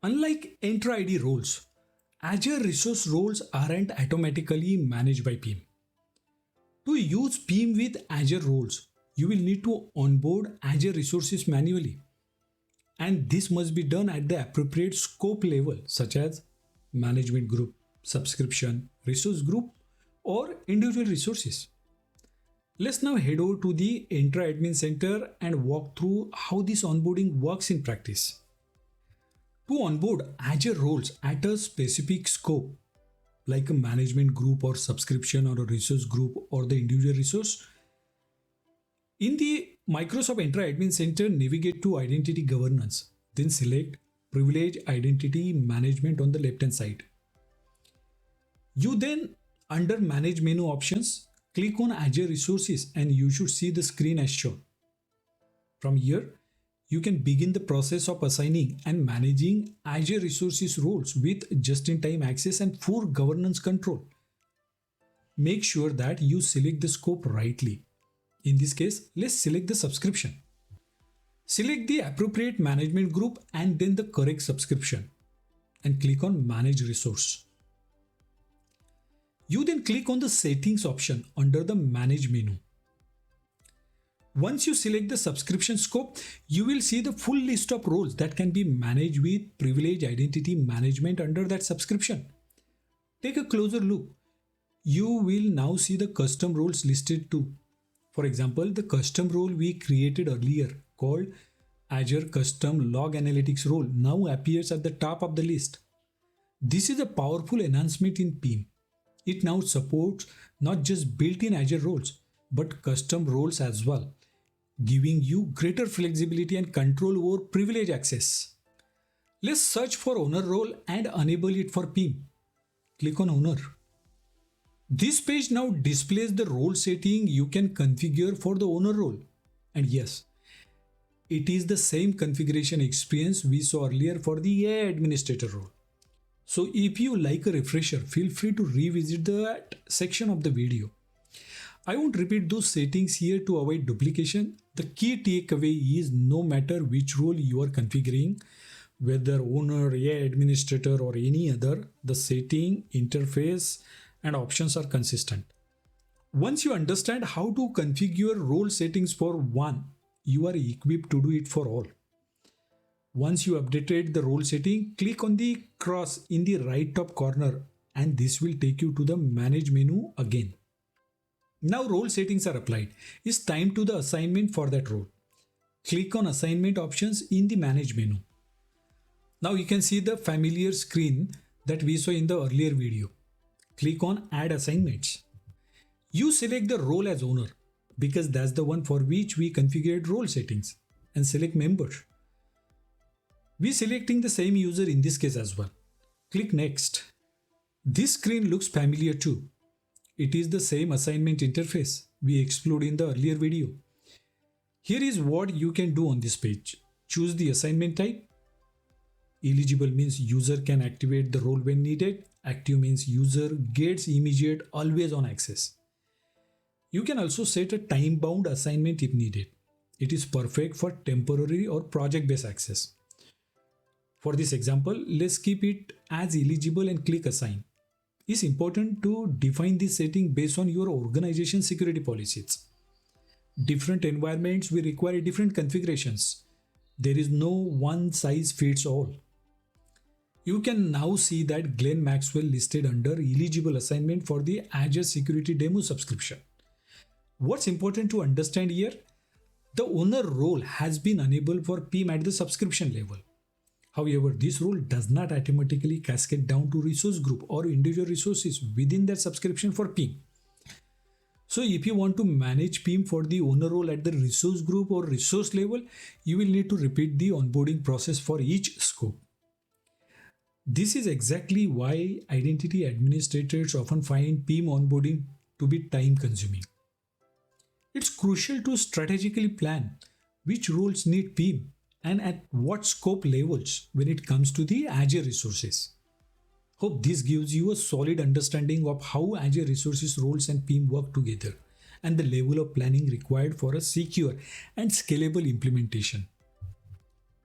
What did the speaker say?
Unlike Entra ID roles, Azure resource roles aren't automatically managed by PIM. To use PIM with Azure roles, you will need to onboard Azure resources manually. And this must be done at the appropriate scope level, such as management group, subscription, resource group, or individual resources. Let's now head over to the Entra Admin Center and walk through how this onboarding works in practice. To onboard Azure roles at a specific scope, like a management group or subscription or a resource group or the individual resource, in the Microsoft Entra Admin Center, navigate to Identity Governance, then select Privilege Identity Management on the left hand side. You then, under Manage menu options, click on Azure Resources and you should see the screen as shown. From here, you can begin the process of assigning and managing Azure Resources roles with just-in-time access and full governance control. Make sure that you select the scope rightly. In this case, let's select the subscription. Select the appropriate management group and then the correct subscription and click on Manage Resource. You then click on the Settings option under the Manage menu. Once you select the subscription scope, you will see the full list of roles that can be managed with Privilege Identity Management under that subscription. Take a closer look. You will now see the custom roles listed too. For example, the custom role we created earlier called Azure Custom Log Analytics role now appears at the top of the list. This is a powerful enhancement in PIM. It now supports not just built-in Azure roles, but custom roles as well, giving you greater flexibility and control over privilege access. Let's search for owner role and enable it for PIM. Click on owner. This page now displays the role setting you can configure for the owner role. And yes, it is the same configuration experience we saw earlier for the AI administrator role. So if you like a refresher, feel free to revisit that section of the video. I won't repeat those settings here to avoid duplication. The key takeaway is no matter which role you are configuring, whether owner, AI administrator or any other, the setting, interface and options are consistent. Once you understand how to configure role settings for one, you are equipped to do it for all. Once you updated the role setting, click on the cross in the right top corner and this will take you to the Manage menu again. Now role settings are applied. It's time to the assignment for that role. Click on Assignment options in the Manage menu. Now you can see the familiar screen that we saw in the earlier video. Click on Add Assignments. You select the role as owner because that's the one for which we configured role settings and select Members. We're selecting the same user in this case as well. Click Next. This screen looks familiar too. It is the same assignment interface we explored in the earlier video. Here is what you can do on this page. Choose the assignment type. Eligible means user can activate the role when needed. Active means user gets immediate always on access. You can also set a time-bound assignment if needed. It is perfect for temporary or project-based access. For this example, let's keep it as eligible and click Assign. It's important to define this setting based on your organization security policies. Different environments will require different configurations. There is no one size fits all. You can now see that Glenn Maxwell listed under eligible assignment for the Azure Security Demo subscription. What's important to understand here? The owner role has been enabled for PIM at the subscription level. However, this role does not automatically cascade down to resource group or individual resources within that subscription for PIM. So if you want to manage PIM for the owner role at the resource group or resource level, you will need to repeat the onboarding process for each scope. This is exactly why identity administrators often find PIM onboarding to be time consuming. It's crucial to strategically plan which roles need PIM and at what scope levels when it comes to the Azure resources. Hope this gives you a solid understanding of how Azure resources roles and PIM work together and the level of planning required for a secure and scalable implementation.